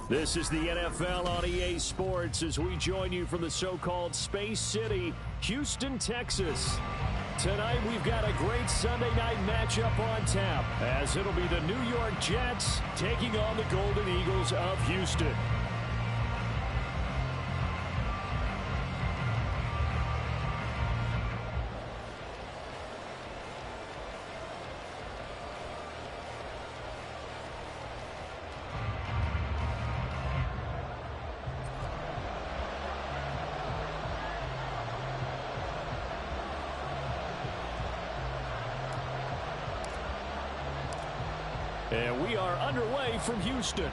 This is the NFL on EA Sports as we join you from the so-called Space City, Houston, Texas. Tonight we've got a great Sunday night matchup on tap as it'll be the New York Jets taking on the Golden Eagles of Houston. And we are underway from Houston.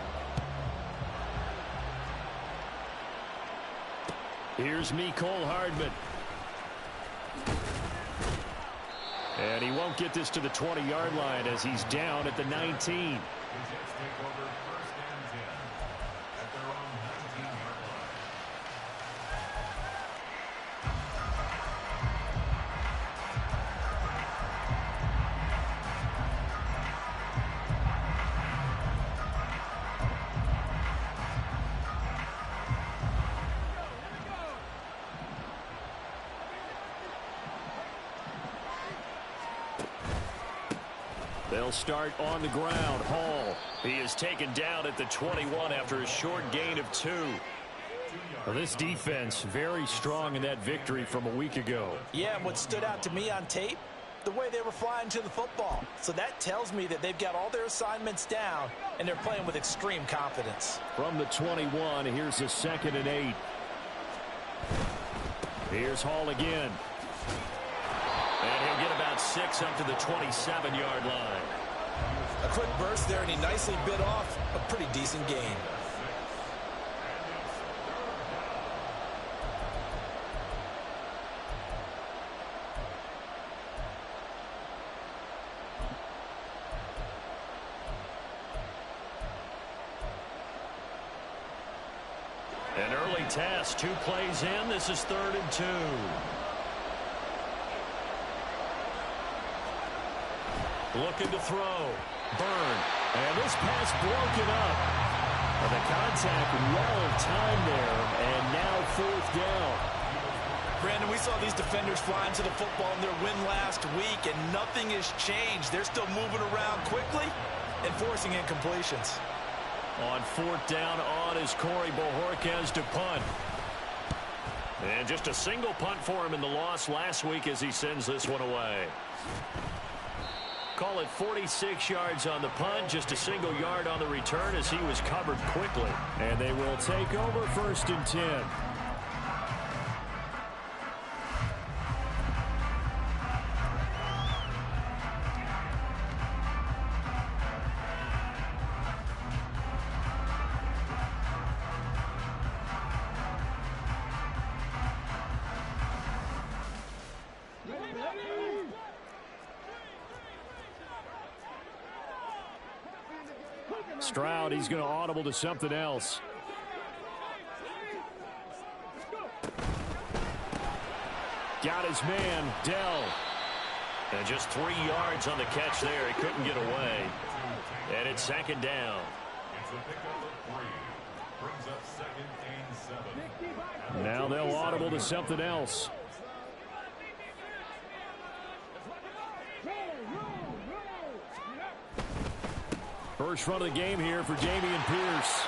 Here's Mecole Hardman. And he won't get this to the 20-yard line as he's down at the 19. They'll start on the ground. Hall. He is taken down at the 21 after a short gain of 2. Well, this defense very strong in that victory from a week ago. Yeah, and what stood out to me on tape, the way they were flying to the football. So that tells me that they've got all their assignments down, and they're playing with extreme confidence. From the 21, here's a 2nd and 8. Here's Hall again. And he'll get about 6 up to the 27-yard line. A quick burst there, and he nicely bit off a pretty decent gain. An early test, 2 plays in. This is 3rd and 2. Looking to throw. Burn. And this pass broken up. And the contact well timed there. And now 4th down. Brandon, we saw these defenders flying to the football in their win last week, and nothing has changed. They're still moving around quickly and forcing incompletions. On 4th down on is Corey Bojorquez to punt. And just a single punt for him in the loss last week as he sends this one away. Call it 46 yards on the punt, just a single yard on the return as he was covered quickly. And they will take over 1st and 10. Stroud, he's going to audible to something else. Got his man, Dell. And just 3 yards on the catch there. He couldn't get away. And it's 2nd down. Now they'll audible to something else. First run of the game here for Dameon Pierce.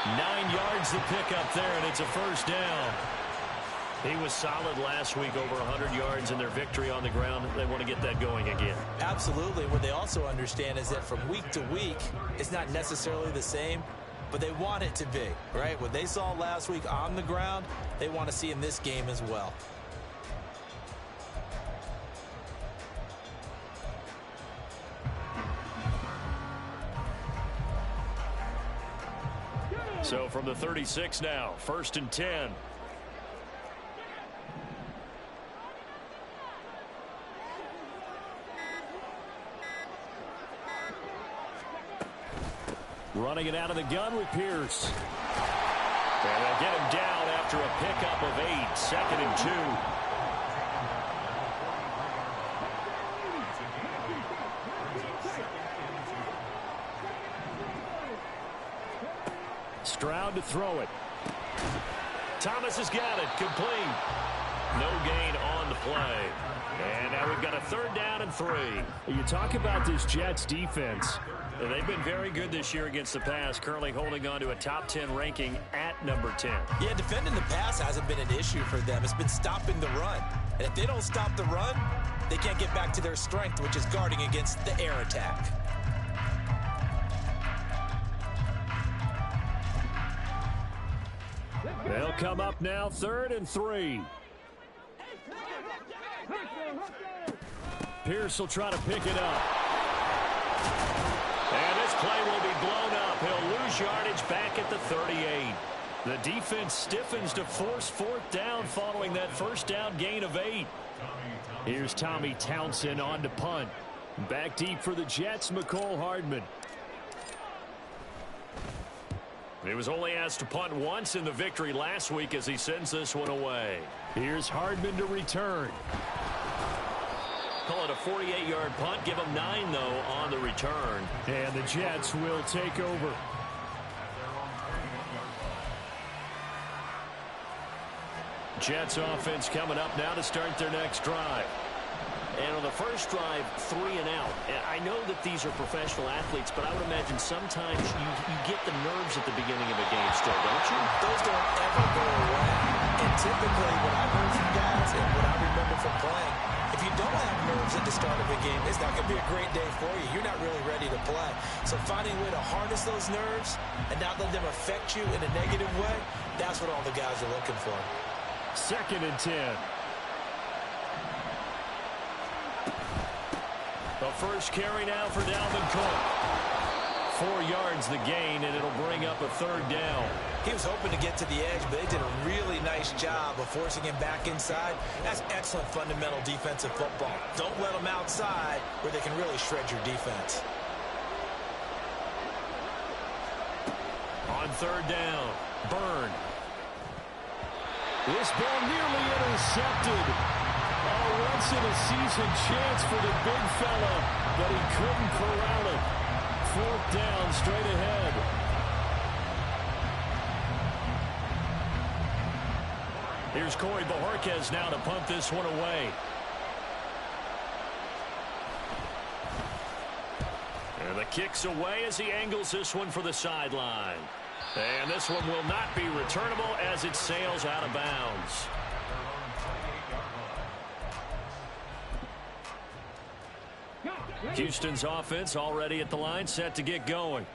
9 yards to pick up there, and it's a 1st down. He was solid last week, over 100 yards in their victory on the ground. They want to get that going again. Absolutely. What they also understand is that from week to week, it's not necessarily the same, but they want it to be, right? What they saw last week on the ground, they want to see in this game as well. So from the 36 now, 1st and 10. Running it out of the gun with Pierce. And they'll get him down after a pickup of 8, 2nd and 2. Stroud to throw it. Thomas has got it. Complete. No gain on the play. And now we've got a 3rd down and 3. You talk about this Jets defense. They've been very good this year against the pass, currently holding on to a top 10 ranking at number 10. Yeah, defending the pass hasn't been an issue for them. It's been stopping the run. And if they don't stop the run, they can't get back to their strength, which is guarding against the air attack. They'll come up now, 3rd and 3. Pierce will try to pick it up. And this play will be blown up. He'll lose yardage back at the 38. The defense stiffens to force 4th down following that 1st down gain of 8. Here's Tommy Townsend on to punt. Back deep for the Jets, McCole Hardman. He was only asked to punt once in the victory last week as he sends this one away. Here's Hardman to return. Call it a 48-yard punt. Give him 9, though, on the return. And the Jets will take over. Jets offense coming up now to start their next drive. And on the first drive, 3 and out. And I know that these are professional athletes, but I would imagine sometimes you get the nerves at the beginning of a game still, don't you? Those don't ever go away. And typically, what I've heard from guys and what I remember from playing, if you don't have nerves at the start of a game, it's not going to be a great day for you. You're not really ready to play. So finding a way to harness those nerves and not let them affect you in a negative way, that's what all the guys are looking for. 2nd and 10. The first carry now for Dalvin Cook. 4 yards the gain, and it'll bring up a 3rd down. He was hoping to get to the edge, but they did a really nice job of forcing him back inside. That's excellent fundamental defensive football. Don't let them outside where they can really shred your defense. On 3rd down, Byrne. This ball nearly intercepted. A once-in-a-season chance for the big fella, but he couldn't corral it. 4th down, straight ahead. Here's Corey Bojorquez now to punt this one away. And the kick's away as he angles this one for the sideline. And this one will not be returnable as it sails out of bounds. Houston's offense already at the line, set to get going.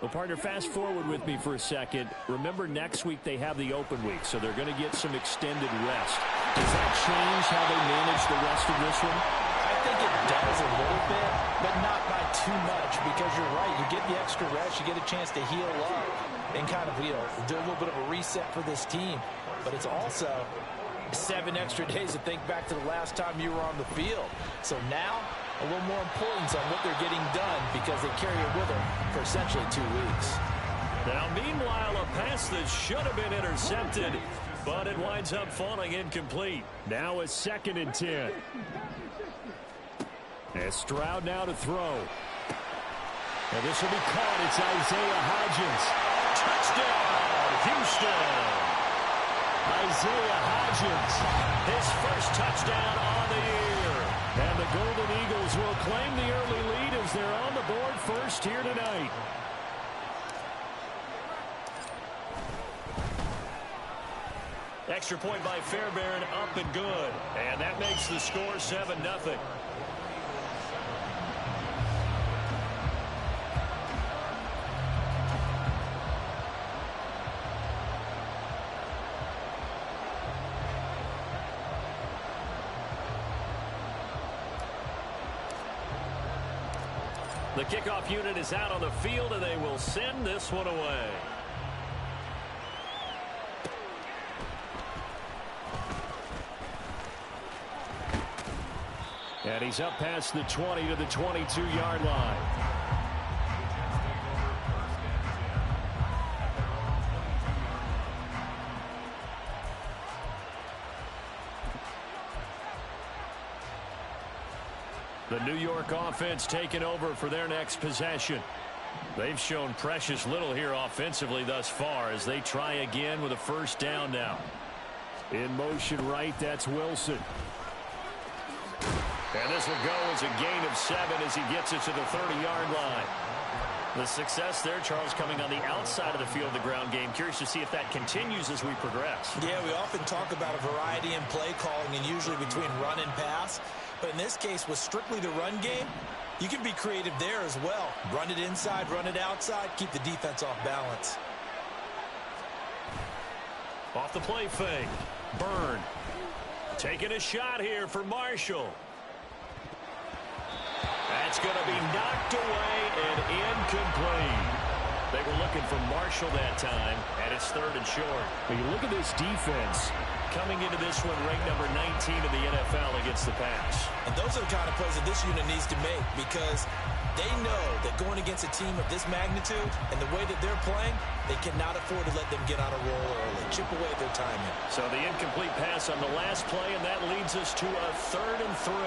Well, partner, fast forward with me for a second. Remember, next week they have the open week, so they're going to get some extended rest. Does that change how they manage the rest of this one? I think it does a little bit, but not by too much, because you're right. You get the extra rest, you get a chance to heal up and kind of, do a little bit of a reset for this team. But it's also 7 extra days to think back to the last time you were on the field. So now, a little more importance on what they're getting done because they carry it with them for essentially 2 weeks. Now, meanwhile, a pass that should have been intercepted, but it winds up falling incomplete. Now a 2nd and 10. And Stroud now to throw. And this will be caught. It's Isaiah Hodgins. Touchdown, Houston. Isaiah Hodgins, his first touchdown on the year. And the Golden Eagles will claim the early lead as they're on the board first here tonight. Extra point by Fairbairn, up and good. And that makes the score 7-0. The kickoff unit is out on the field, and they will send this one away. And he's up past the 20 to the 22-yard line. The New York offense taking over for their next possession. They've shown precious little here offensively thus far as they try again with a first down now. In motion right, that's Wilson. And this will go as a gain of 7 as he gets it to the 30-yard line. The success there, Charles, coming on the outside of the field, the ground game. Curious to see if that continues as we progress. Yeah, we often talk about a variety in play calling and usually between run and pass. But in this case, with strictly the run game, you can be creative there as well. Run it inside, run it outside, keep the defense off balance. Off the play fake. Byrne. Taking a shot here for Marshall. That's going to be knocked away and incomplete. They were looking for Marshall that time, and it's 3rd and short. When you look at this defense coming into this one, ranked number 19 in the NFL against the pass. And those are the kind of plays that this unit needs to make because they know that going against a team of this magnitude and the way that they're playing, they cannot afford to let them get on a roll early, chip away at their timing. So the incomplete pass on the last play, and that leads us to a 3rd and 3.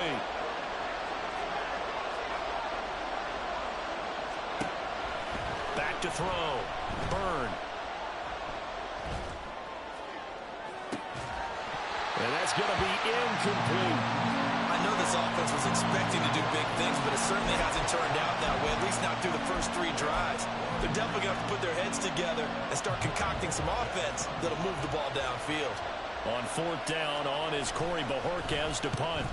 Back to throw. Byrne. And that's going to be incomplete. I know this offense was expecting to do big things, but it certainly hasn't turned out that way, at least not through the first 3 drives. They're definitely going to have to put their heads together and start concocting some offense that'll move the ball downfield. On 4th down, on is Corey Bajorquez to punt.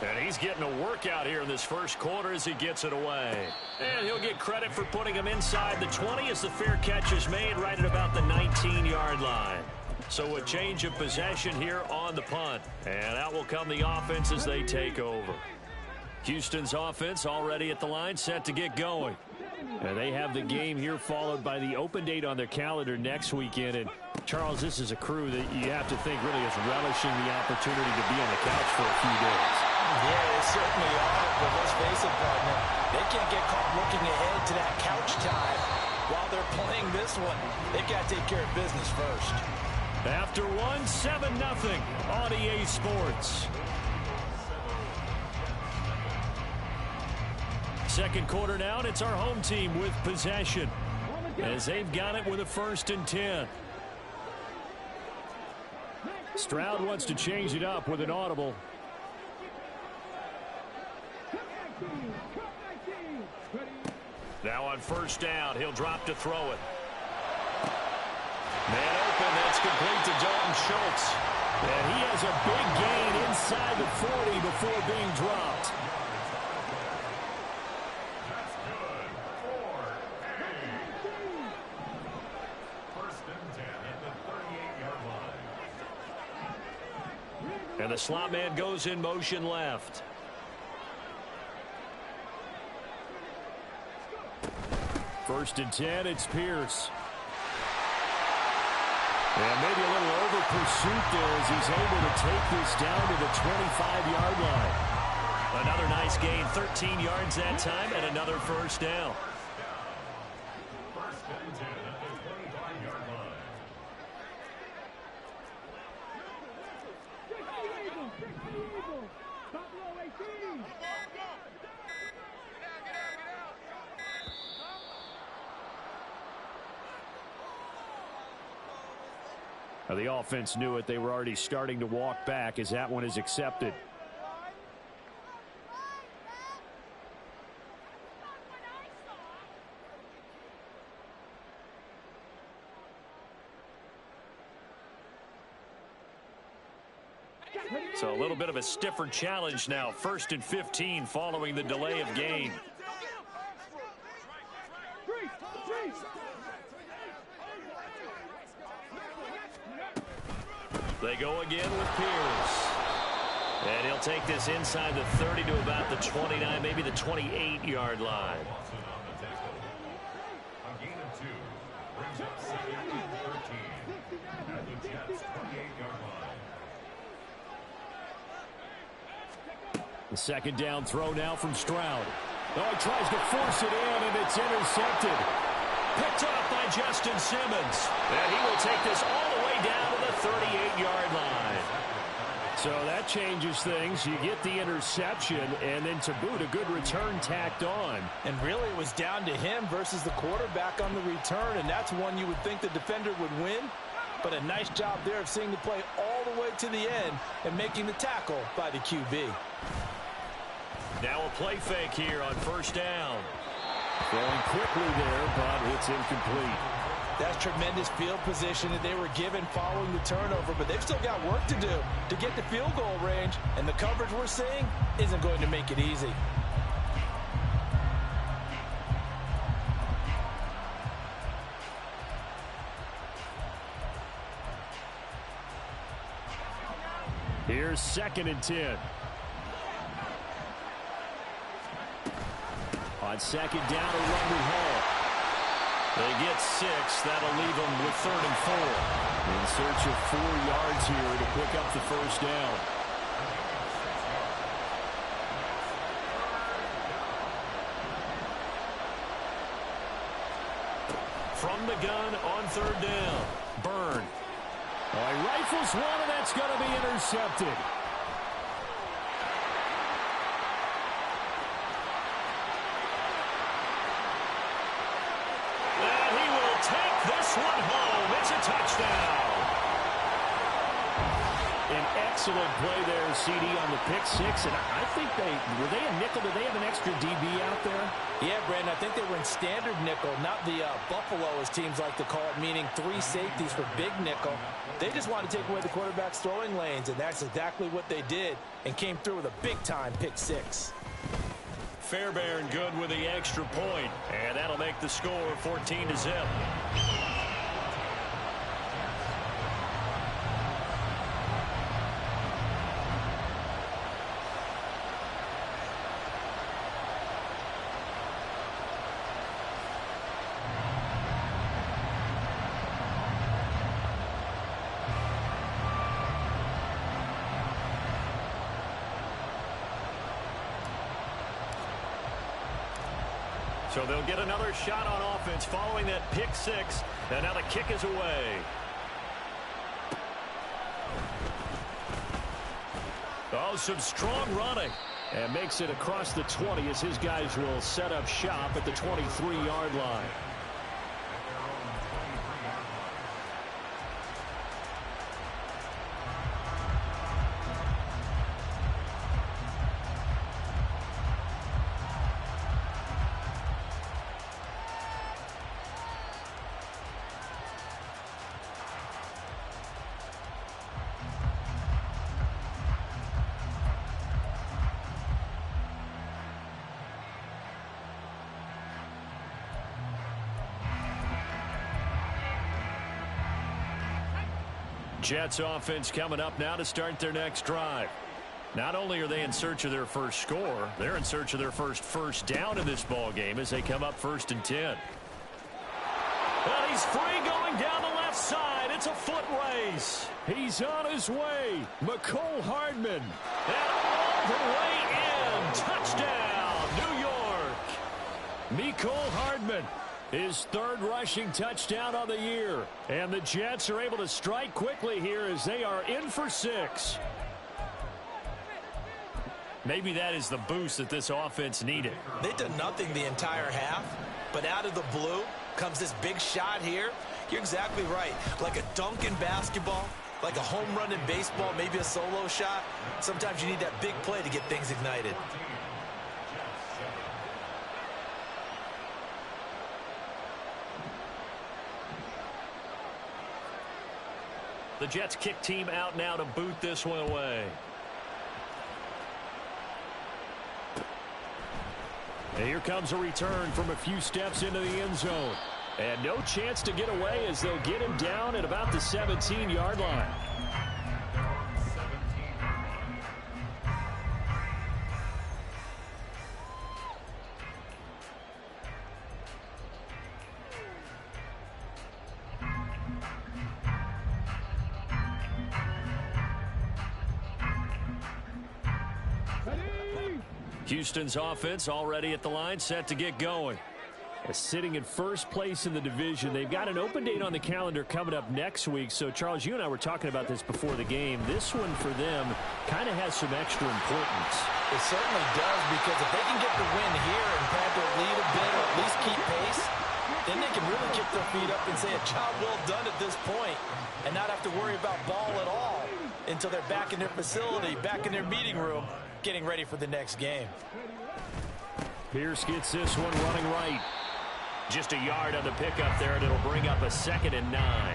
And he's getting a workout here in this first quarter as he gets it away. And he'll get credit for putting him inside the 20 as the fair catch is made right at about the 19-yard line. So a change of possession here on the punt. And out will come the offense as they take over. Houston's offense already at the line, set to get going. And they have the game here followed by the open date on their calendar next weekend. And, Charles, this is a crew that you have to think really is relishing the opportunity to be on the couch for a few days. Yeah, they certainly are, but let's face it, partner, they can't get caught looking ahead to that couch time while they're playing this one. They've got to take care of business first. After 7-0 on EA Sports. Second quarter now, and it's our home team with possession as they've got it with a 1st and 10. Stroud wants to change it up with an audible. Now on 1st down, he'll drop to throw it. Man open, that's complete to Dalton Schultz. And he has a big gain inside the 40 before being dropped. And the slot man goes in motion left. First and 10, it's Pierce. And maybe a little over pursuit there as he's able to take this down to the 25-yard line. Another nice gain, 13 yards that time, and another first down. Now the offense knew it. They were already starting to walk back as that one is accepted. So a little bit of a stiffer challenge now. 1st and 15 following the delay of game. They go again with Pierce. And he'll take this inside the 30 to about the 29, maybe the 28-yard line. A gain of 2 brings up 2nd and 13 at the Jets' 28-yard line. The second down throw now from Stroud. Oh, he tries to force it in, and it's intercepted. Picked off by Justin Simmons. And he will take this all the way down to the 38-yard line. So that changes things. You get the interception, and then to boot, a good return tacked on. And really, it was down to him versus the quarterback on the return, and that's one you would think the defender would win. But a nice job there of seeing the play all the way to the end and making the tackle by the QB. Now a play fake here on first down. Throwing quickly there, but it's incomplete. That's tremendous field position that they were given following the turnover, but they've still got work to do to get to field goal range, and the coverage we're seeing isn't going to make it easy. Here's 2nd and 10. On 2nd down, a run to Hall. They get 6. That'll leave them with 3rd and 4. In search of 4 yards here to pick up the first down. From the gun on 3rd down. Byrne. He rifles one, and that's going to be intercepted. And he will take this one home. It's a touchdown. An excellent play there, CD, on the pick six. And I think were they a nickel? Did they have an extra DB out there? Yeah, Brandon, I think they were in standard nickel, not the Buffalo, as teams like to call it, meaning 3 safeties for big nickel. They just wanted to take away the quarterback's throwing lanes, and that's exactly what they did, and came through with a big-time pick six. Fairbairn good with the extra point, and that'll make the score 14-0. So they'll get another shot on offense following that pick six. And now the kick is away. Oh, some strong running. And makes it across the 20 as his guys will set up shop at the 23-yard line. Jets offense coming up now to start their next drive. Not only are they in search of their first score, they're in search of their first down in this ball game as they come up 1st and 10. And he's free going down the left side. It's a foot race. He's on his way. McCole Hardman. And all the way in. Touchdown, New York. McCole Hardman. His 3rd rushing touchdown on the year. And the Jets are able to strike quickly here as they are in for 6. Maybe that is the boost that this offense needed. They did nothing the entire half, but out of the blue comes this big shot here. You're exactly right. Like a dunk in basketball, like a home run in baseball, maybe a solo shot. Sometimes you need that big play to get things ignited. The Jets kick team out now to boot this one away. And here comes a return from a few steps into the end zone. And no chance to get away as they'll get him down at about the 17-yard line. Houston's offense already at the line, set to get going. Sitting in first place in the division. They've got an open date on the calendar coming up next week. So, Charles, you and I were talking about this before the game. This one for them kind of has some extra importance. It certainly does, because if they can get the win here and pad their lead a bit or at least keep pace, then they can really kick their feet up and say a job well done at this point and not have to worry about ball at all until they're back in their facility, back in their meeting room, getting ready for the next game. Pierce gets this one running right. Just a yard on the pickup there, and it'll bring up a 2nd and 9.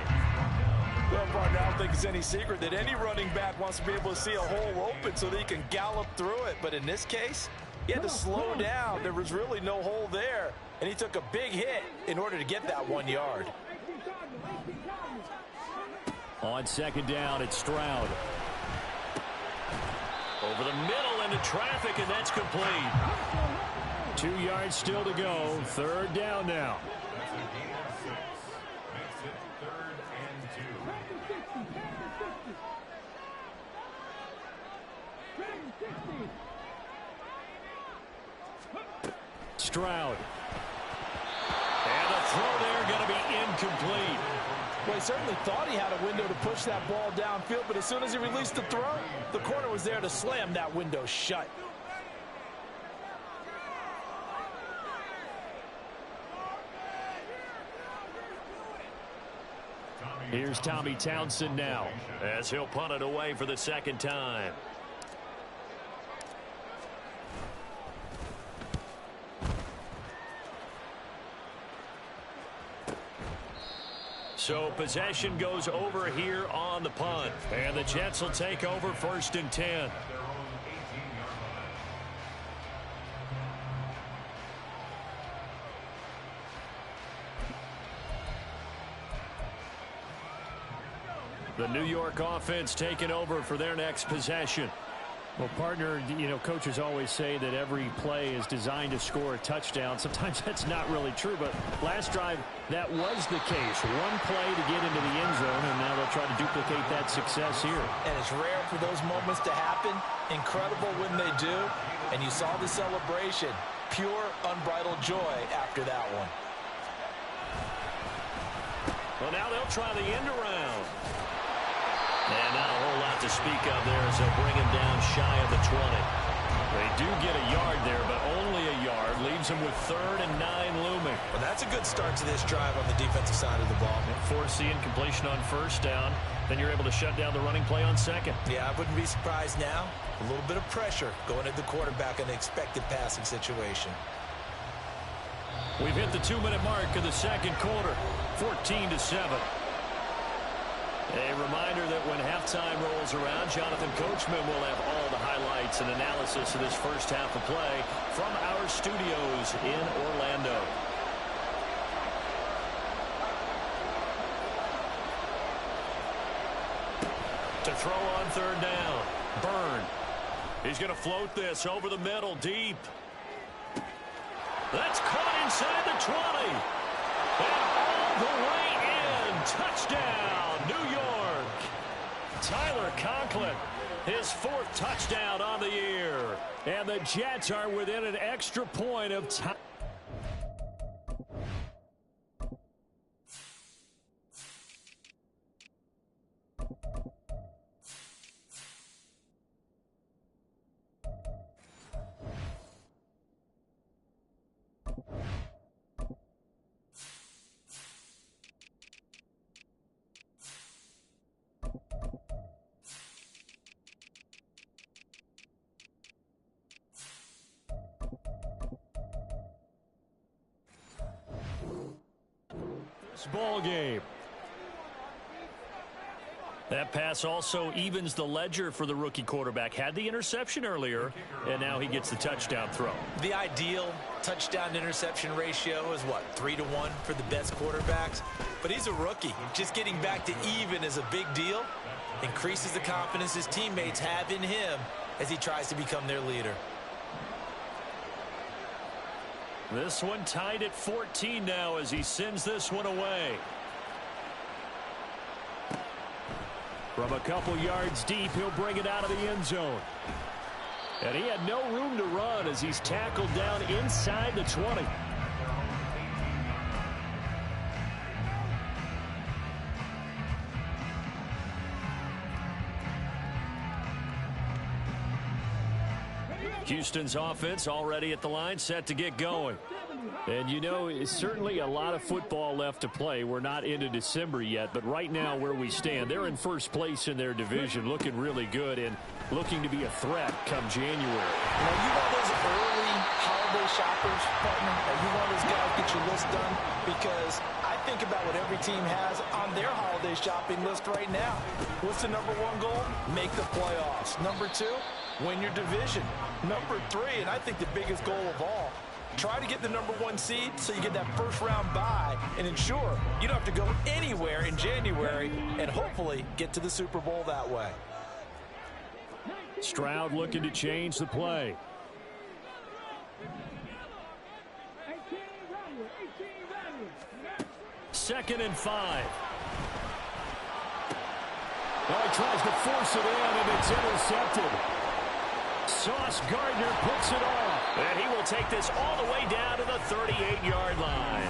Well, partner, I don't think it's any secret that any running back wants to be able to see a hole open so that he can gallop through it. But in this case, he had to slow down. There was really no hole there, and he took a big hit in order to get that 1 yard. On 2nd down, it's Stroud. Over the middle into traffic, and that's complete. 2 yards still to go. 3rd down now. That's a gain of 6. Makes it 3rd and 2. Stroud. And the throw there going to be incomplete. Well, he certainly thought he had a window to push that ball downfield, but as soon as he released the throw, the corner was there to slam that window shut. Here's Tommy Townsend now as he'll punt it away for the 2nd time. So possession goes over here on the punt. And the Jets will take over 1st and 10. The New York offense taking over for their next possession. Well, partner, you know, coaches always say that every play is designed to score a touchdown. Sometimes that's not really true, but last drive, that was the case. One play to get into the end zone, and now they'll try to duplicate that success here. And it's rare for those moments to happen. Incredible when they do. And you saw the celebration. Pure, unbridled joy after that one. Well, now they'll try the end around. And not a whole lot to speak of there as they'll bring him down shy of the 20. They do get a yard there, but only a yard. Leaves them with 3rd and 9 looming. Well, that's a good start to this drive on the defensive side of the ball. Force the incompletion on 1st down. Then you're able to shut down the running play on 2nd. Yeah, I wouldn't be surprised now. A little bit of pressure going at the quarterback in an expected passing situation. We've hit the 2-minute mark of the 2nd quarter. 14-7. A reminder that when halftime rolls around, Jonathan Coachman will have all the highlights and analysis of this first half of play from our studios in Orlando. To throw on 3rd down. Byrne. He's going to float this over the middle, deep. That's caught inside the 20. And all the way in. Touchdown, New York. Tyler Conklin, his 4th touchdown on the year. And the Jets are within an extra point of time. Ball game. That pass also evens the ledger for the rookie quarterback. Had the interception earlier, and now he gets the touchdown throw. The ideal touchdown-interception ratio is, what, 3-to-1 for the best quarterbacks? But he's a rookie. Just getting back to even is a big deal. Increases the confidence his teammates have in him as he tries to become their leader. This one tied at 14 now as he sends this one away. From a couple yards deep, he'll bring it out of the end zone. And he had no room to run as he's tackled down inside the 20. Houston's offense already at the line, set to get going. And, you know, it's certainly a lot of football left to play. We're not into December yet, but right now where we stand, they're in first place in their division, looking really good and looking to be a threat come January. You know, you one of those early holiday shoppers, partner? Are you one of those guys get your list done? Because I think about what every team has on their holiday shopping list right now. What's the number one goal? Make the playoffs. Number two, win your division. Number three, and I think the biggest goal of all, try to get the number one seed so you get that first round bye and ensure you don't have to go anywhere in January and hopefully get to the Super Bowl that way. Stroud looking to change the play. Second and 5. Well, he tries to force it in, and it's intercepted. Sauce Gardner puts it off, and he will take this all the way down to the 38-yard line.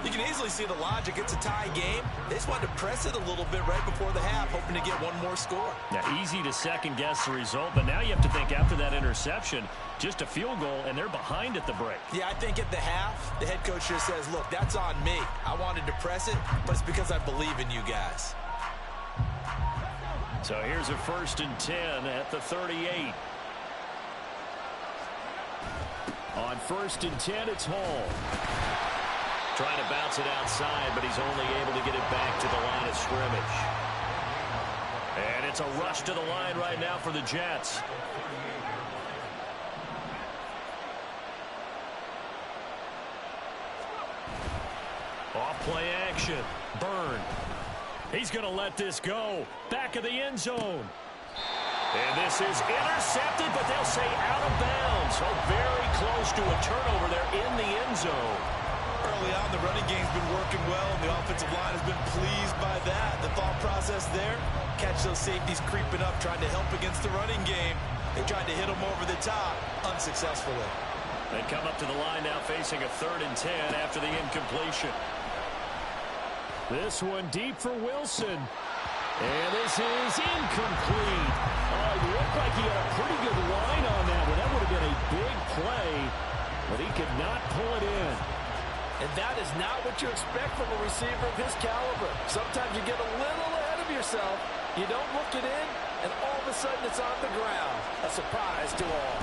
You can easily see the logic. It's a tie game. They just wanted to press it a little bit right before the half, hoping to get one more score. Yeah, easy to second-guess the result, but now you have to think after that interception, just a field goal, and they're behind at the break. Yeah, I think at the half, the head coach just says, look, that's on me. I wanted to press it, but it's because I believe in you guys. So here's a 1st and 10 at the 38. On 1st and 10, it's Hall. Trying to bounce it outside, but he's only able to get it back to the line of scrimmage. And it's a rush to the line right now for the Jets. Off play action. Byrne. He's going to let this go. Back of the end zone. And this is intercepted, but they'll say out of bounds. So very close to a turnover there in the end zone. Early on, the running game's been working well, and the offensive line has been pleased by that. The thought process there, catch those safeties creeping up, trying to help against the running game. They tried to hit them over the top, unsuccessfully. They come up to the line now facing a 3rd and 10 after the incompletion. This one deep for Wilson. And this is incomplete. It looked like he had a pretty good line on that one. That would have been a big play, but he could not pull it in. And that is not what you expect from a receiver of his caliber. Sometimes you get a little ahead of yourself. You don't look it in, and all of a sudden it's on the ground. A surprise to all.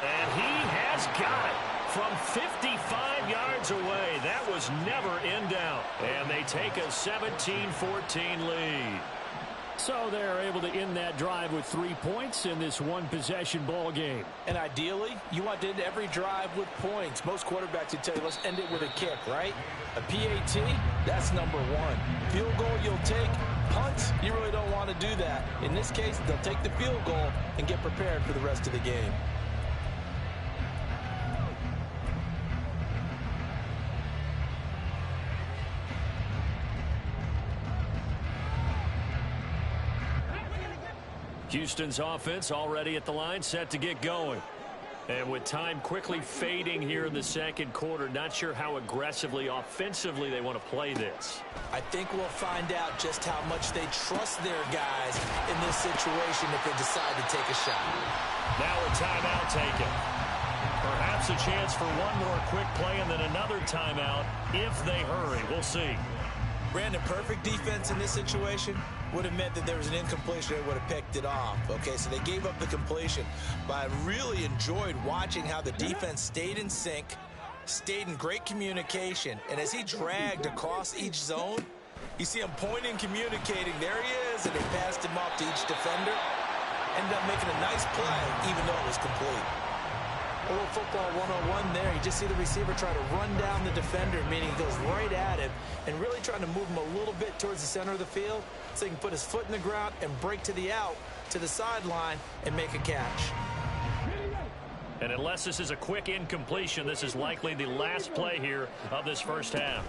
And he has got it from 55 yards away. That was never in doubt. And they take a 17-14 lead. So they're able to end that drive with 3 points in this one-possession ball game. And ideally, you want to end every drive with points. Most quarterbacks would tell you, let's end it with a kick, right? A PAT, that's number one. Field goal you'll take. Punts, you really don't want to do that. In this case, they'll take the field goal and get prepared for the rest of the game. Houston's offense already at the line, set to get going. And with time quickly fading here in the second quarter, not sure how aggressively, offensively they want to play this. I think we'll find out just how much they trust their guys in this situation if they decide to take a shot. Now a timeout taken. Perhaps a chance for one more quick play and then another timeout if they hurry. We'll see. Brandon, perfect defense in this situation would have meant that there was an incompletion. They would have picked it off. Okay, so they gave up the completion. But I really enjoyed watching how the defense stayed in sync, stayed in great communication. And as he dragged across each zone, you see him pointing, communicating. There he is, and they passed him off to each defender. Ended up making a nice play, even though it was complete. A little football 101 there. You just see the receiver try to run down the defender, meaning he goes right at him, and really trying to move him a little bit towards the center of the field so he can put his foot in the ground and break to the out, to the sideline, and make a catch. And unless this is a quick incompletion, this is likely the last play here of this first half.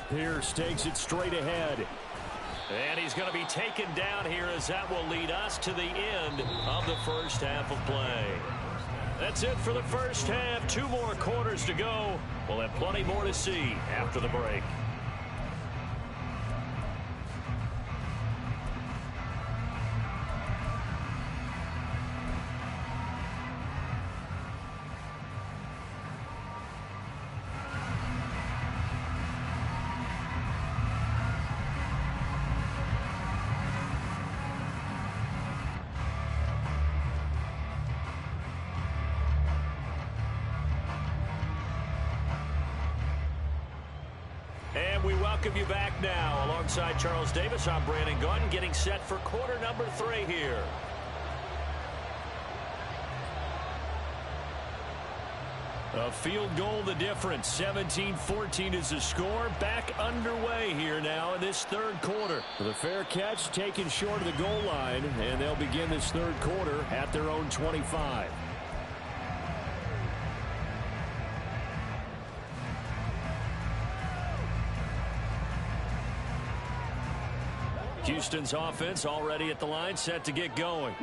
Pierce takes it straight ahead. And he's going to be taken down here as that will lead us to the end of the first half of play. That's it for the first half. 2 more quarters to go. We'll have plenty more to see after the break. welcome you back now. Alongside Charles Davis, I'm Brandon Gunn, getting set for quarter number 3 here. A field goal the difference. 17-14 is the score. Back underway here now in this third quarter. The fair catch taken short of the goal line, and they'll begin this third quarter at their own 25. Houston's offense already at the line, set to get going.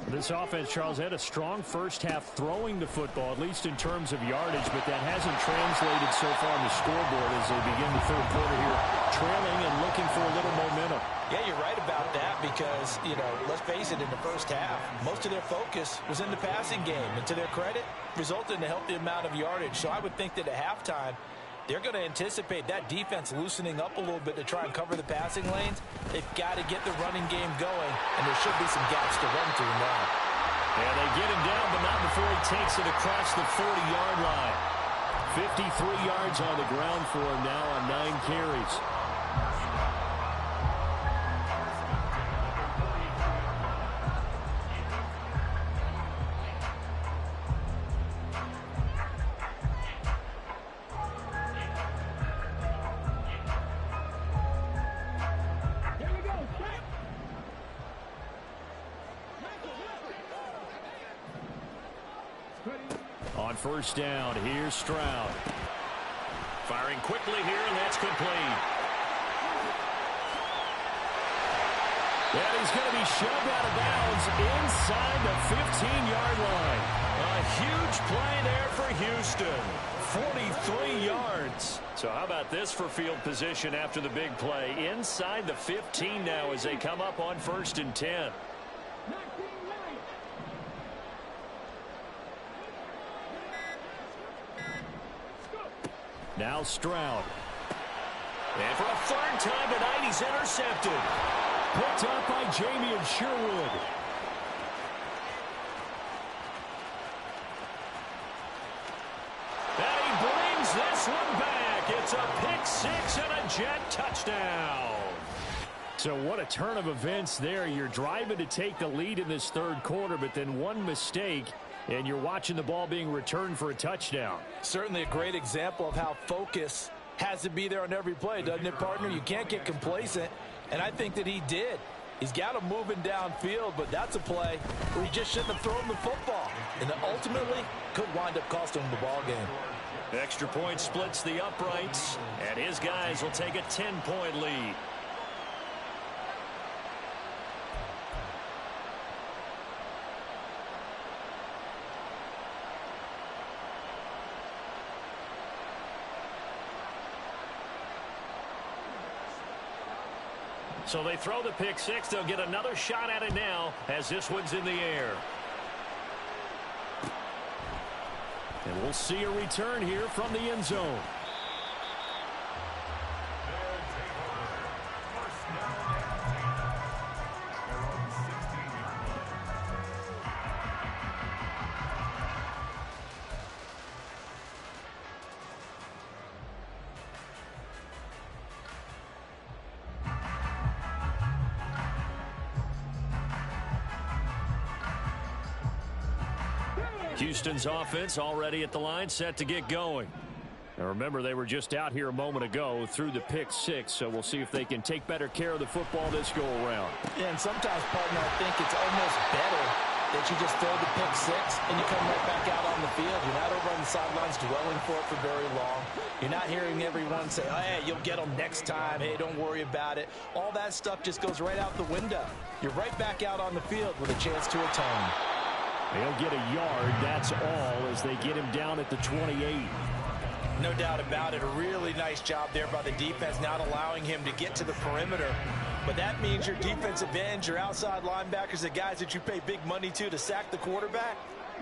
This offense, Charles, had a strong first half throwing the football, at least in terms of yardage, but that hasn't translated so far on the scoreboard as they begin the third quarter here, trailing and looking for a little momentum. Yeah, you're right about that because, let's face it, in the first half, most of their focus was in the passing game. And to their credit, resulted in a healthy amount of yardage. So I would think that at halftime, they're going to anticipate that defense loosening up a little bit to try and cover the passing lanes. They've got to get the running game going, and there should be some gaps to run through now. And they get him down, but not before he takes it across the 40-yard line. 53 yards on the ground for him now on 9 carries. On first down, here's Stroud. Firing quickly here, and that's complete. And he's going to be shoved out of bounds inside the 15-yard line. A huge play there for Houston. 43 yards. So how about this for field position after the big play? Inside the 15 now as they come up on first and 10. Now Stroud. And for a third time tonight, he's intercepted. Picked up by Jamie Sherwood. And he brings this one back. It's a pick six and a jet touchdown. So what a turn of events there. You're driving to take the lead in this third quarter, but then one mistake, and you're watching the ball being returned for a touchdown. Certainly a great example of how focus has to be there on every play, doesn't it, partner? You can't get complacent, and I think that he did. He's got him moving downfield, but that's a play where he just shouldn't have thrown the football. And ultimately could wind up costing him the ball game. Extra point splits the uprights, and his guys will take a 10-point lead. So they throw the pick six. They'll get another shot at it now as this one's in the air. And we'll see a return here from the end zone. Houston's offense already at the line, set to get going. Now remember, they were just out here a moment ago through the pick six, so we'll see if they can take better care of the football this go around. Yeah, and sometimes, partner, I think it's almost better that you just throw the pick six and you come right back out on the field. You're not over on the sidelines dwelling for it for very long. You're not hearing everyone say, oh, hey, you'll get them next time. Hey, don't worry about it. All that stuff just goes right out the window. You're right back out on the field with a chance to atone. They'll get a yard, that's all, as they get him down at the 28. No doubt about it. A really nice job there by the defense, not allowing him to get to the perimeter. But that means your defensive ends, your outside linebackers, the guys that you pay big money to sack the quarterback,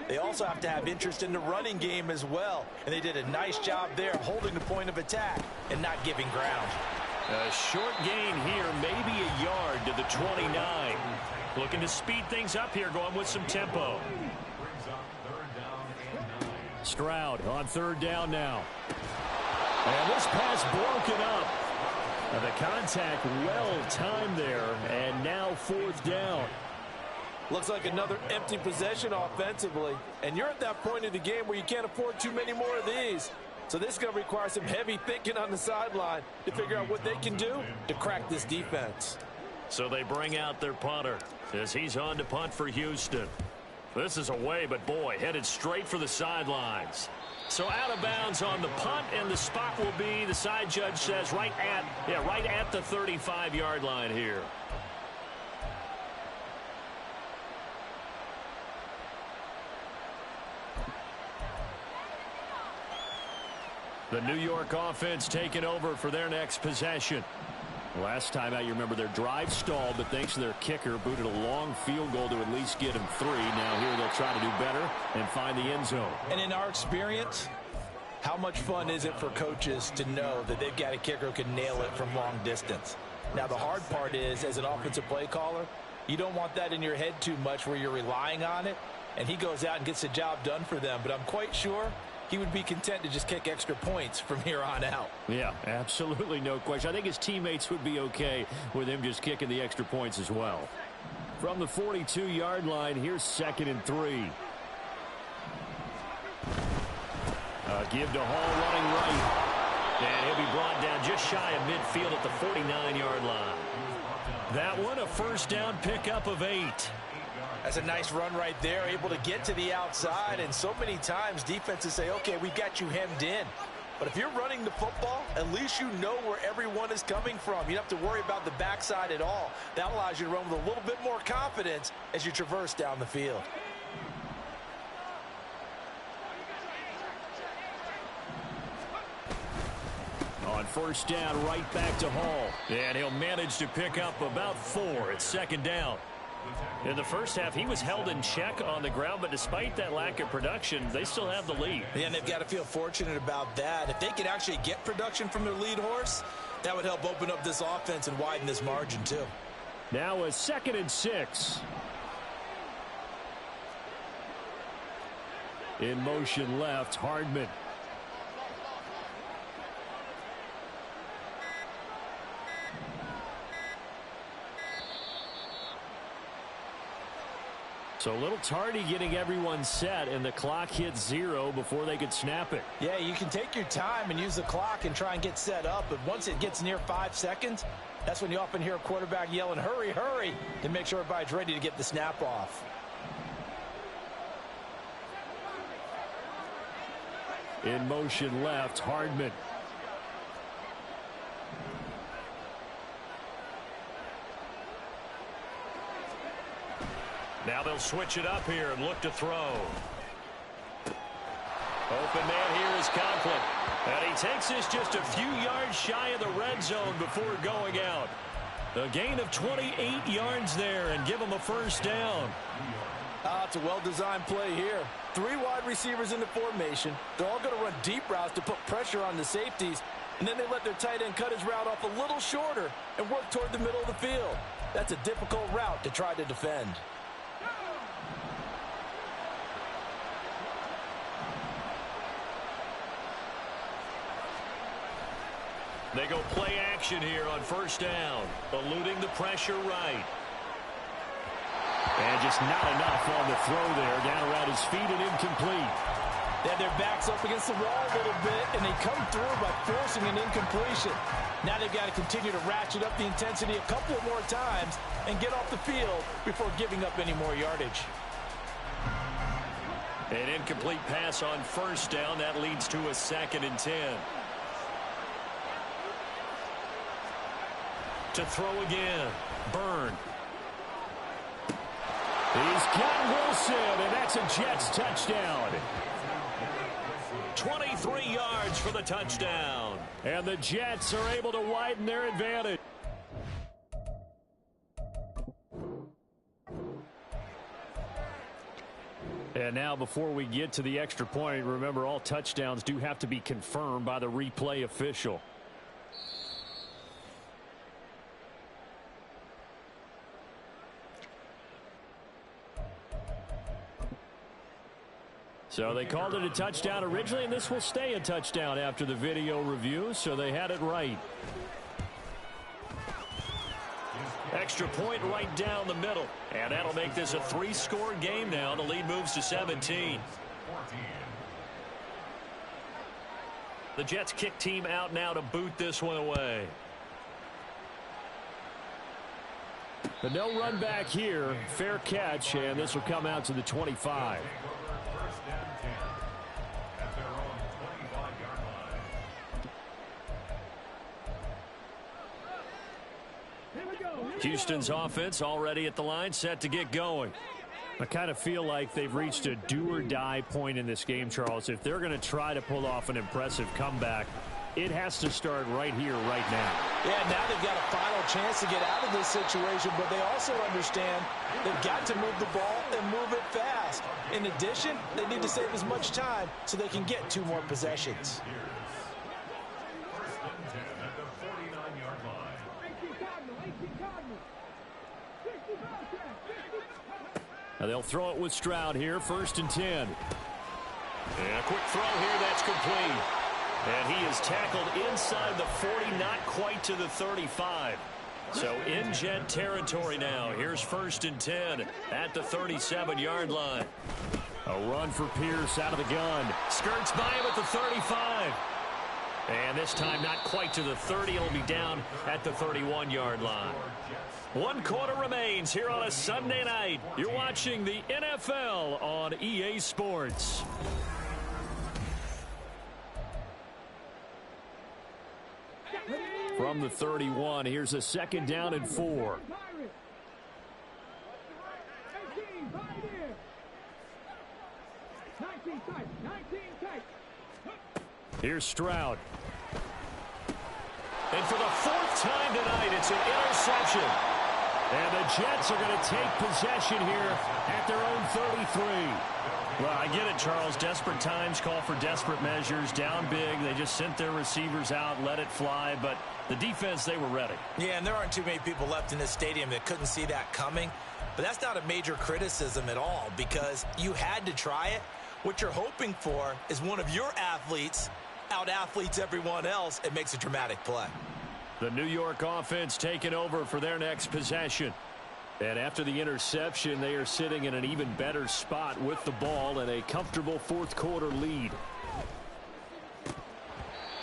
they also have to have interest in the running game as well. And they did a nice job there holding the point of attack and not giving ground. A short gain here, maybe a yard to the 29. Looking to speed things up here, going with some tempo. Stroud on third down now. And this pass broken up. The contact well timed there, and now fourth down. Looks like another empty possession offensively, and you're at that point of the game where you can't afford too many more of these. So this is going to require some heavy thinking on the sideline to figure out what they can do to crack this defense. So they bring out their punter as he's on to punt for Houston. This is away, but boy, headed straight for the sidelines. So out of bounds on the punt, and the spot will be, the side judge says, right at the 35-yard line here. The New York offense taking over for their next possession. Last time out, you remember their drive stalled, but thanks to their kicker, booted a long field goal to at least get them 3. Now here they'll try to do better and find the end zone. And in our experience, how much fun is it for coaches to know that they've got a kicker who can nail it from long distance? Now, the hard part is, as an offensive play caller, you don't want that in your head too much where you're relying on it, and he goes out and gets the job done for them. But I'm quite sure he would be content to just kick extra points from here on out. Yeah, absolutely no question. I think his teammates would be okay with him just kicking the extra points as well. From the 42-yard line, here's 2nd and 3. Give to Hall running right. And he'll be brought down just shy of midfield at the 49-yard line. That one, a first down pickup of 8. That's a nice run right there, able to get to the outside. And so many times defenses say, okay, we've got you hemmed in. But if you're running the football, at least you know where everyone is coming from. You don't have to worry about the backside at all. That allows you to run with a little bit more confidence as you traverse down the field. On first down, right back to Hall. And he'll manage to pick up about 4. It's 2nd down. In the first half, he was held in check on the ground, but despite that lack of production, they still have the lead. Yeah, and they've got to feel fortunate about that. If they could actually get production from their lead horse, that would help open up this offense and widen this margin too. Now a 2nd and 6. In motion left, Hardman. So a little tardy getting everyone set, and the clock hits 0 before they could snap it. Yeah, you can take your time and use the clock and try and get set up, but once it gets near 5 seconds, that's when you often hear a quarterback yelling, hurry, hurry, to make sure everybody's ready to get the snap off. In motion left, Hardman. Now they'll switch it up here and look to throw. Open man here is Conklin. And he takes this just a few yards shy of the red zone before going out. A gain of 28 yards there and give him a first down. It's a well-designed play here. 3 wide receivers in the formation. They're all going to run deep routes to put pressure on the safeties. And then they let their tight end cut his route off a little shorter and work toward the middle of the field. That's a difficult route to try to defend. They go play action here on first down, eluding the pressure right. And just not enough on the throw there, down around his feet and incomplete. They have their backs up against the wall a little bit, and they come through by forcing an incompletion. Now they've got to continue to ratchet up the intensity a couple more times and get off the field before giving up any more yardage. An incomplete pass on first down. That leads to a 2nd and 10. To throw again. Byrne. He's got Wilson, and that's a Jets touchdown. 23 yards for the touchdown. And the Jets are able to widen their advantage. And now before we get to the extra point, remember all touchdowns do have to be confirmed by the replay official. So they called it a touchdown originally, and this will stay a touchdown after the video review, so they had it right. extra point right down the middle. And that'll make this a 3-score game now. The lead moves to 17. The Jets kick team out now to boot this one away. But no run back here. Fair catch, and this will come out to the 25. Houston's offense already at the line, set to get going. I kind of feel like they've reached a do-or-die point in this game, Charles. If they're going to try to pull off an impressive comeback, it has to start right here, right now. Yeah, now they've got a final chance to get out of this situation, but they also understand they've got to move the ball and move it fast. In addition, they need to save as much time so they can get 2 more possessions. Now they'll throw it with Stroud here, 1st and 10. And a quick throw here, that's complete. And he is tackled inside the 40, not quite to the 35. So in Jet territory now. Here's 1st and 10 at the 37-yard line. A run for Pierce out of the gun. Skirts by him at the 35. And this time not quite to the 30. It'll be down at the 31-yard line. 1 quarter remains here on a Sunday night. You're watching the NFL on EA Sports. From the 31, here's a 2nd down and 4. Here's Stroud. And for the 4th time tonight, it's an interception. And the Jets are going to take possession here at their own 33. Well, I get it, Charles. Desperate times call for desperate measures. Down big. They just sent their receivers out, let it fly. But the defense, they were ready. Yeah, and there aren't too many people left in this stadium that couldn't see that coming. But that's not a major criticism at all because you had to try it. What you're hoping for is one of your athletes out-athletes everyone else and makes a dramatic play. The New York offense taking over for their next possession. And after the interception, they are sitting in an even better spot with the ball and a comfortable 4th quarter lead.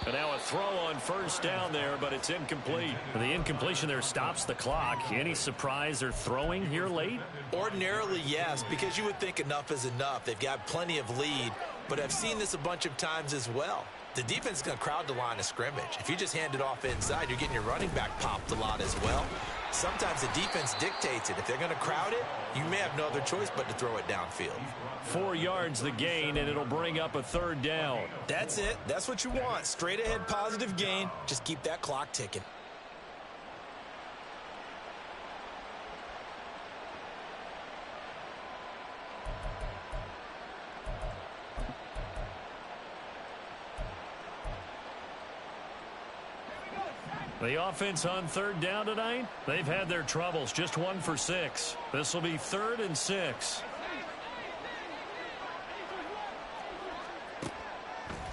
And now a throw on 1st down there, but it's incomplete. The incompletion there stops the clock. Any surprise they're throwing here late? Ordinarily, yes, because you would think enough is enough. They've got plenty of lead, but I've seen this a bunch of times as well. The defense is going to crowd the line of scrimmage. If you just hand it off inside, you're getting your running back popped a lot as well. Sometimes the defense dictates it. If they're going to crowd it, you may have no other choice but to throw it downfield. 4 yards the gain, and it'll bring up a 3rd down. That's it. That's what you want. Straight ahead positive gain. Just keep that clock ticking. The offense on 3rd down tonight, they've had their troubles. Just 1 for 6. This will be 3rd and 6.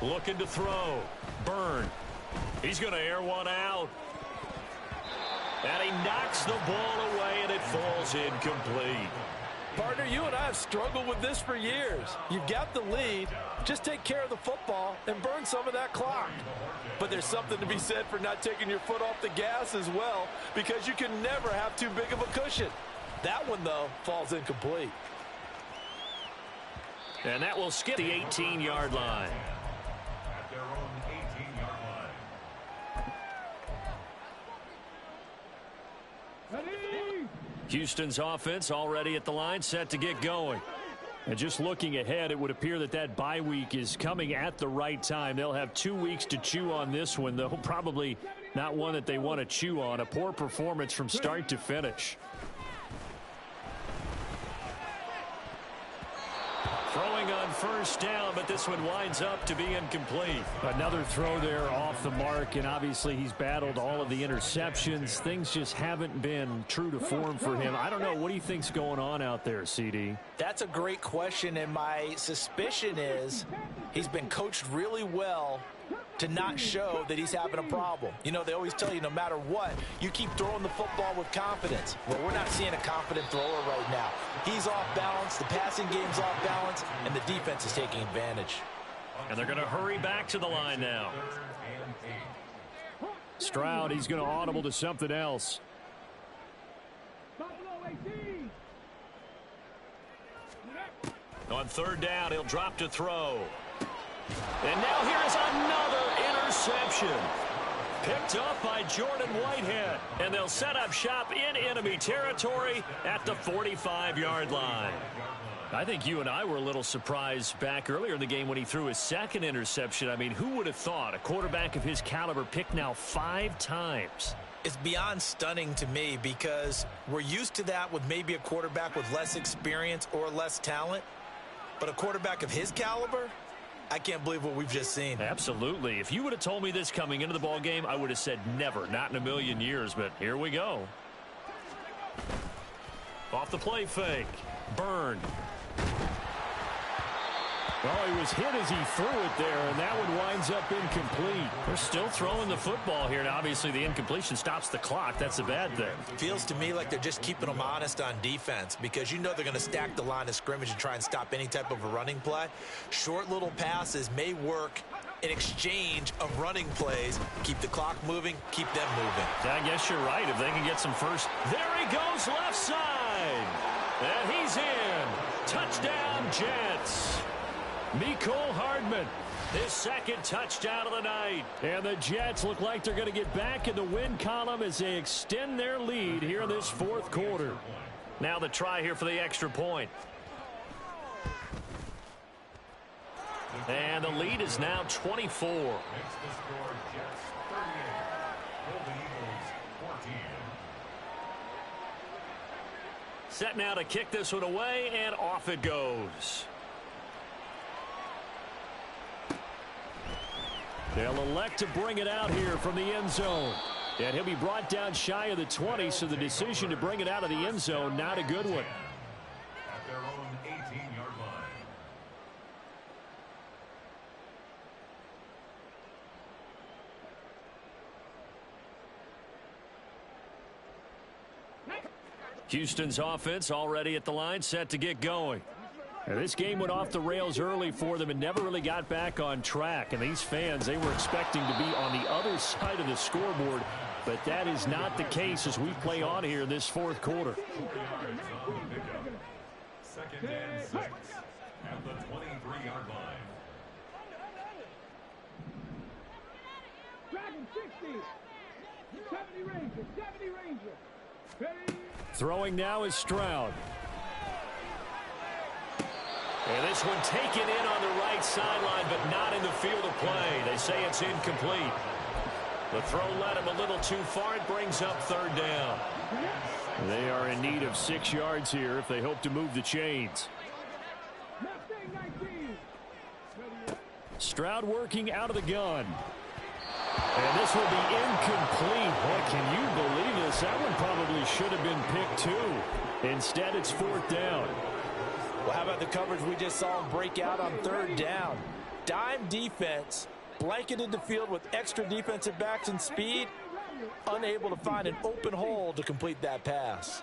Looking to throw. Byrne. He's going to air one out. And he knocks the ball away, and it falls incomplete. Partner, you and I have struggled with this for years. You've got the lead. Just take care of the football and burn some of that clock. But there's something to be said for not taking your foot off the gas as well, because you can never have too big of a cushion. That one, though, falls incomplete. And that will skip the 18-yard line. At their own 18-yard line. Houston's offense already at the line, set to get going. And just looking ahead, it would appear that that bye week is coming at the right time. They'll have 2 weeks to chew on this one, though probably not one that they want to chew on. A poor performance from start to finish. Throwing on 1st down, but this one winds up to be incomplete. Another throw there off the mark, and obviously he's battled all of the interceptions. Things just haven't been true to form for him. I don't know. What do you think's going on out there, CD? That's a great question, and my suspicion is he's been coached really well to not show that he's having a problem. You know, they always tell you no matter what, you keep throwing the football with confidence. Well, we're not seeing a confident thrower right now. He's off balance, the passing game's off balance, and the defense is taking advantage. And they're going to hurry back to the line now. Stroud, he's going to audible to something else. On third down, he'll drop to throw. And now here is another interception. Picked up by Jordan Whitehead. And they'll set up shop in enemy territory at the 45-yard line. I think you and I were a little surprised back earlier in the game when he threw his second interception. I mean, who would have thought a quarterback of his caliber picked now 5 times? It's beyond stunning to me because we're used to that with maybe a quarterback with less experience or less talent. But a quarterback of his caliber, I can't believe what we've just seen. Absolutely. If you would have told me this coming into the ball game, I would have said never, not in a million years. But here we go. Off the play fake. Byrne. Oh, he was hit as he threw it there, and that one winds up incomplete. They're still throwing the football here, and obviously the incompletion stops the clock. That's a bad thing. Feels to me like they're just keeping them honest on defense because you know they're going to stack the line of scrimmage and try and stop any type of a running play. Short little passes may work in exchange of running plays. Keep the clock moving, keep them moving. I guess you're right. If they can get some first. There he goes, left side. And he's in. Touchdown, Jets. Mecole Hardman, his second touchdown of the night. And the Jets look like they're going to get back in the win column as they extend their lead here in this fourth quarter. Now the try here for the extra point. And the lead is now 24. Makes the score Jets 38, Golden Eagles 14. Set now to kick this one away, and off it goes. They'll elect to bring it out here from the end zone. And he'll be brought down shy of the 20, so the decision to bring it out of the end zone, not a good one. At their own 18-yard line. Houston's offense already at the line, set to get going. And this game went off the rails early for them and never really got back on track. And these fans, they were expecting to be on the other side of the scoreboard. But that is not the case as we play on here in this fourth quarter. 4 yards on the pickup. Second and 6 at the 23-yard line. Dragon 60. 70 Ranger. Throwing now is Stroud. And this one taken in on the right sideline, but not in the field of play. They say it's incomplete. The throw led him a little too far. It brings up third down. They are in need of 6 yards here if they hope to move the chains. Stroud working out of the gun. And this will be incomplete. Boy, can you believe this? That one probably should have been picked too. Instead, it's fourth down. Well, how about the coverage we just saw him break out on third down? Dime defense, blanketed the field with extra defensive backs and speed, unable to find an open hole to complete that pass.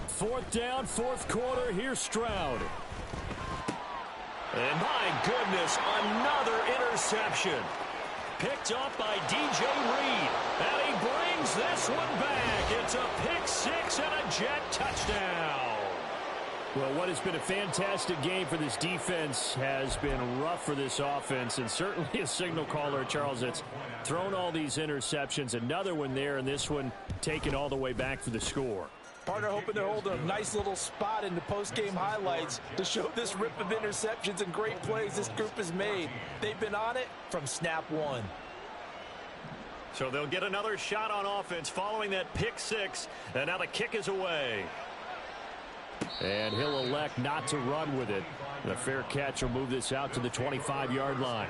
Fourth down, fourth quarter. Here's Stroud. And my goodness, another interception. Picked up by DJ Reed. And he brings this one back. It's a pick six and a Jet touchdown. Well, what has been a fantastic game for this defense has been rough for this offense. And certainly a signal caller, Charles, that's thrown all these interceptions. Another one there, and this one taken all the way back for the score. Partner hoping to hold a nice little spot in the post-game highlights to show this rip of interceptions and great plays this group has made. They've been on it from snap one. So they'll get another shot on offense following that pick six. And now the kick is away. And he'll elect not to run with it. The fair catch will move this out to the 25-yard line.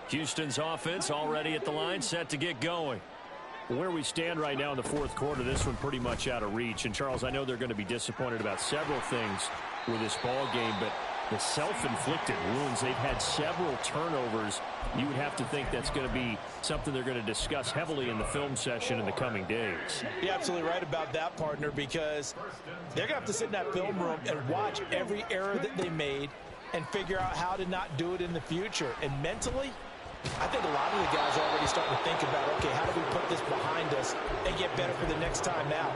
Houston's offense already at the line, set to get going. Where we stand right now in the fourth quarter, this one pretty much out of reach. And, Charles, I know they're going to be disappointed about several things with this ball game, but the self-inflicted wounds, they've had several turnovers. You would have to think that's going to be something they're going to discuss heavily in the film session in the coming days. You're absolutely right about that, partner, because they're going to have to sit in that film room and watch every error that they made and figure out how to not do it in the future. And mentally, I think a lot of the guys are already starting to think about, okay, how do we put this behind us and get better for the next time out?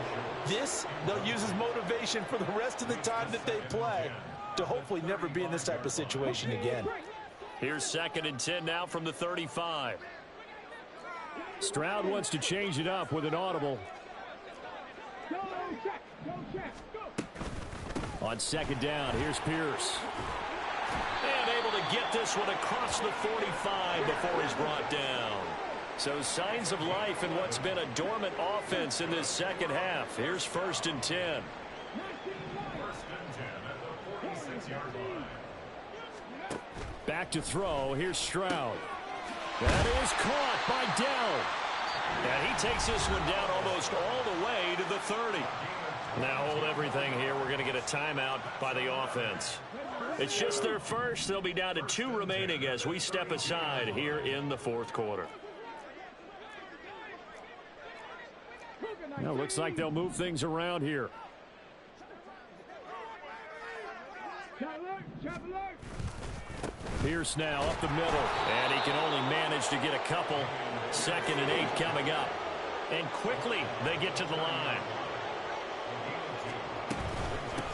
This, they'll use as motivation for the rest of the time that they play to hopefully never be in this type of situation again. Here's 2nd and 10 now from the 35. Stroud wants to change it up with an audible. On 2nd down, here's Pierce. And able to get this one across the 45 before he's brought down. So signs of life in what's been a dormant offense in this second half. Here's 1st and 10. Back to throw. Here's Stroud. That is caught by Dell. And he takes this one down almost all the way to the 30. Now hold everything here. We're going to get a timeout by the offense. It's just their first. They'll be down to 2 remaining as we step aside here in the fourth quarter. Now looks like they'll move things around here. Pierce now up the middle, and he can only manage to get a couple. 2nd and 8 coming up. And quickly they get to the line.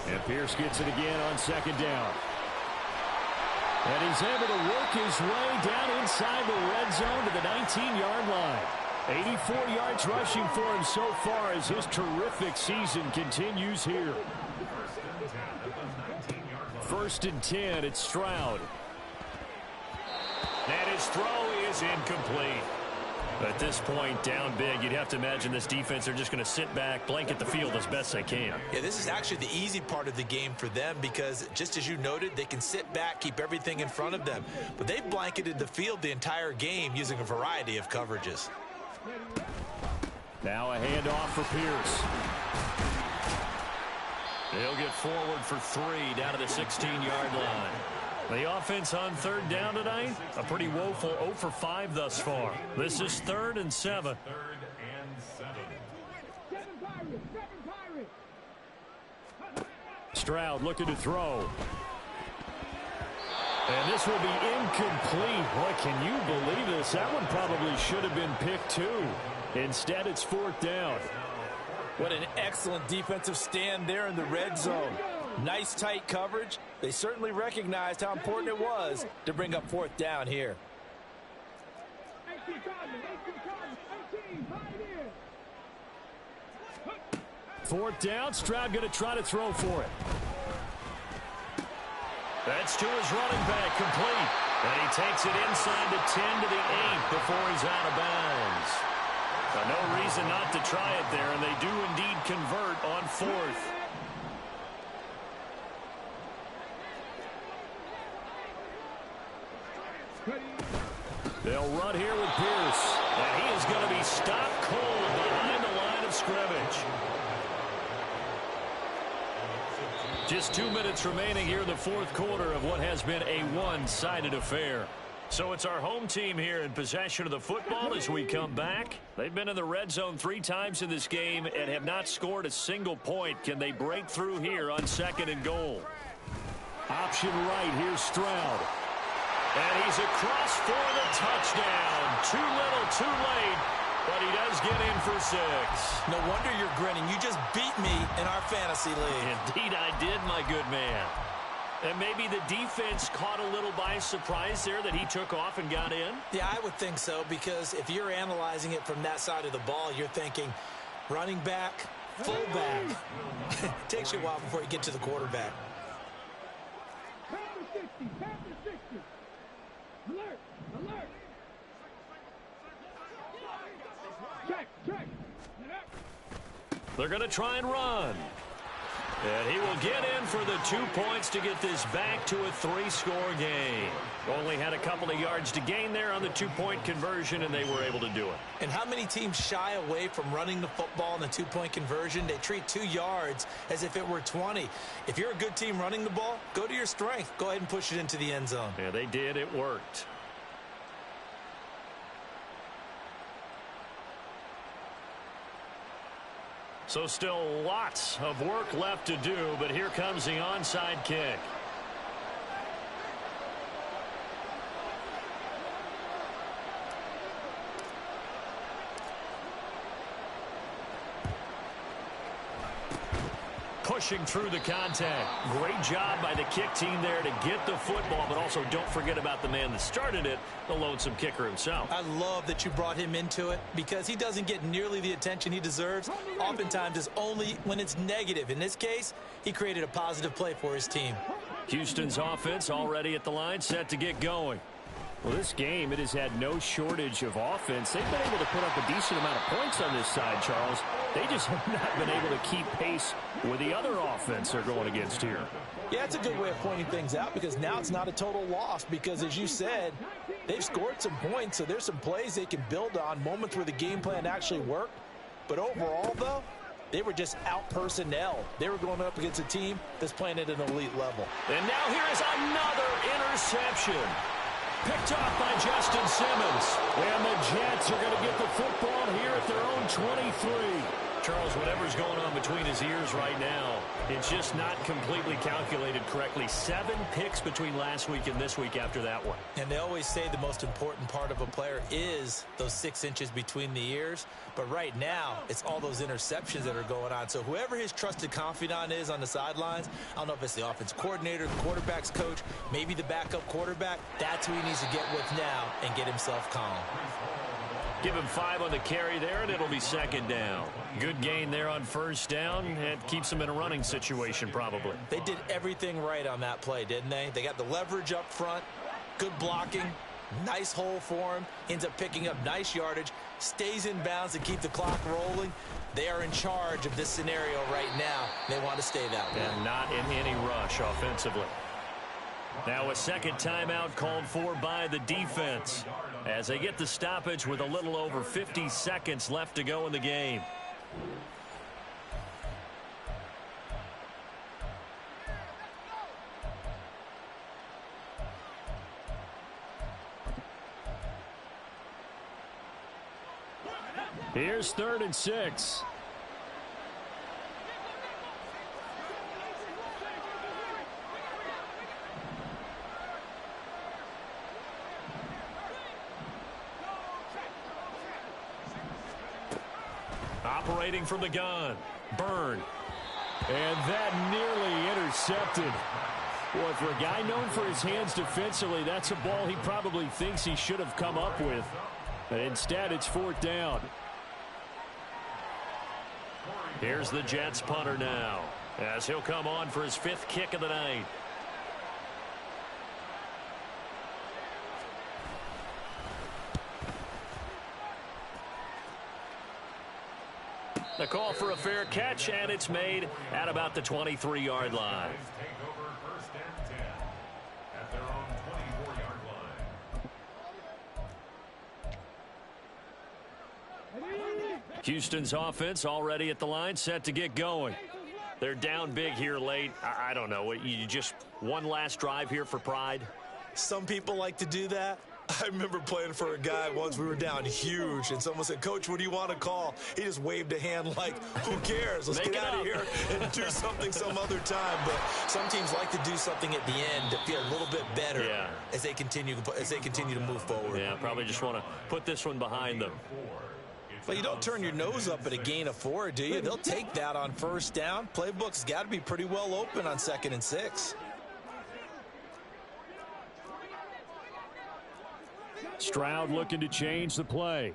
And Pierce gets it again on 2nd down. And he's able to work his way down inside the red zone to the 19-yard line. 84 yards rushing for him so far as his terrific season continues here. 1st and 10, it's Stroud. And his throw is incomplete. At this point, down big, you'd have to imagine this defense are just going to sit back, blanket the field as best they can. Yeah, this is actually the easy part of the game for them because, just as you noted, they can sit back, keep everything in front of them. But they've blanketed the field the entire game using a variety of coverages. Now a handoff for Pierce. He'll get forward for 3 down to the 16-yard line. The offense on 3rd down tonight, a pretty woeful 0 for 5 thus far. This is 3rd and 7. 3rd and 7. Stroud looking to throw. And this will be incomplete. Boy, can you believe this? That one probably should have been picked too. Instead, it's 4th down. What an excellent defensive stand there in the red zone. Nice tight coverage. They certainly recognized how important it was to bring up 4th down here. 4th down. Stroud going to try to throw for it. That's to his running back, complete. And he takes it inside the 10 to the 8 before he's out of bounds. So no reason not to try it there, and they do indeed convert on 4th. They'll run here with Pierce. And he is going to be stopped cold behind the line of scrimmage. Just 2 minutes remaining here in the fourth quarter of what has been a one-sided affair. So it's our home team here in possession of the football as we come back. They've been in the red zone 3 times in this game and have not scored a single point. Can they break through here on 2nd and goal? Option right, here's Stroud. And he's across for the touchdown. Too little, too late, but he does get in for 6. No wonder you're grinning. You just beat me in our fantasy league. Indeed I did, my good man. And maybe the defense caught a little by surprise there that he took off and got in? Yeah, I would think so, because if you're analyzing it from that side of the ball, you're thinking running back, fullback. It takes you a while before you get to the quarterback. Alert! Alert! Check! Check! They're going to try and run. And he will get in for the 2 points to get this back to a 3-score game. Only had a couple of yards to gain there on the 2-point conversion, and they were able to do it. And how many teams shy away from running the football in the 2-point conversion? They treat 2 yards as if it were 20. If you're a good team running the ball, go to your strength. Go ahead and push it into the end zone. Yeah, they did. It worked. So still lots of work left to do, but here comes the onside kick. Pushing through the contact. Great job by the kick team there to get the football, but also don't forget about the man that started it, the lonesome kicker himself. I love that you brought him into it because he doesn't get nearly the attention he deserves. Oftentimes it's only when it's negative. In this case, he created a positive play for his team. Houston's offense already at the line, set to get going. Well, this game, it has had no shortage of offense. They've been able to put up a decent amount of points on this side, Charles. They just have not been able to keep pace with the other offense they're going against here. Yeah, it's a good way of pointing things out because now it's not a total loss because, as you said, they've scored some points, so there's some plays they can build on, moments where the game plan actually worked. But overall, though, they were just out-personnel. They were going up against a team that's playing at an elite level. And now here is another interception. Picked off by Justin Simmons. And the Jets are going to get the football here at their own 23. Charles, whatever's going on between his ears right now, it's just not completely calculated correctly. 7 picks between last week and this week after that one. And they always say the most important part of a player is those 6 inches between the ears. But right now, it's all those interceptions that are going on. So whoever his trusted confidant is on the sidelines, I don't know if it's the offense coordinator, the quarterback's coach, maybe the backup quarterback, that's who he needs to get with now and get himself calm. Give him 5 on the carry there, and it'll be second down. Good gain there on first down. It keeps them in a running situation, probably. They did everything right on that play, didn't they? They got the leverage up front, good blocking, nice hole for him, ends up picking up nice yardage, stays in bounds to keep the clock rolling. They are in charge of this scenario right now. They want to stay that way. And not in any rush offensively. Now a second timeout called for by the defense as they get the stoppage with a little over 50 seconds left to go in the game. Here's 3rd and 6. Operating from the gun. Byrne. And that nearly intercepted. Boy, for a guy known for his hands defensively, that's a ball he probably thinks he should have come up with. But instead, it's 4th down. Here's the Jets punter now, as he'll come on for his 5th kick of the night. The call for a fair catch, and it's made at about the 23-yard line. Take over 1st and 10 at their own 24-yard line. Houston's offense already at the line, set to get going. They're down big here late. I don't know. You just one last drive here for pride? Some people like to do that. I remember playing for a guy once. We were down huge, and someone said, "Coach, what do you want to call?" He just waved a hand like, who cares? Let's get out of here and do something some other time. But some teams like to do something at the end to feel a little bit better as they continue to move forward. Yeah, probably just want to put this one behind them. But you don't turn your nose up at a gain of 4, do you? They'll take that on 1st down. Playbook's got to be pretty well open on 2nd and 6. Stroud looking to change the play.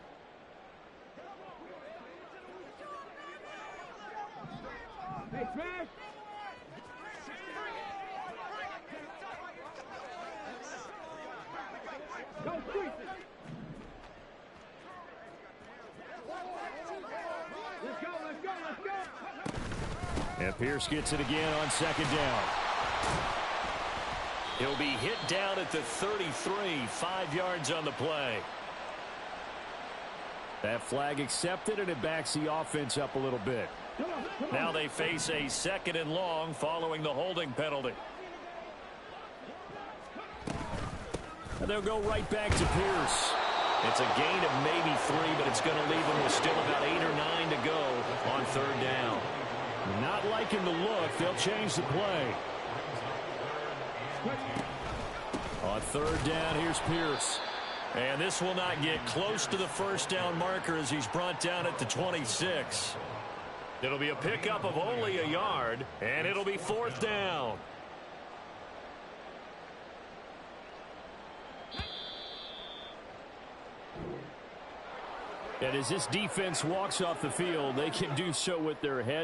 Hey, Smash! Go, squeeze it! Let's go, let's go, let's go! And Pierce gets it again on second down. He'll be hit down at the 33, 5 yards on the play. That flag accepted, and it backs the offense up a little bit. Now they face a 2nd and long following the holding penalty. And they'll go right back to Pierce. It's a gain of maybe 3, but it's going to leave them with still about 8 or 9 to go on 3rd down. Not liking the look. They'll change the play. On 3rd down, here's Pierce. And this will not get close to the 1st down marker as he's brought down at the 26. It'll be a pickup of only a yard, and it'll be 4th down. And as this defense walks off the field, they can do so with their head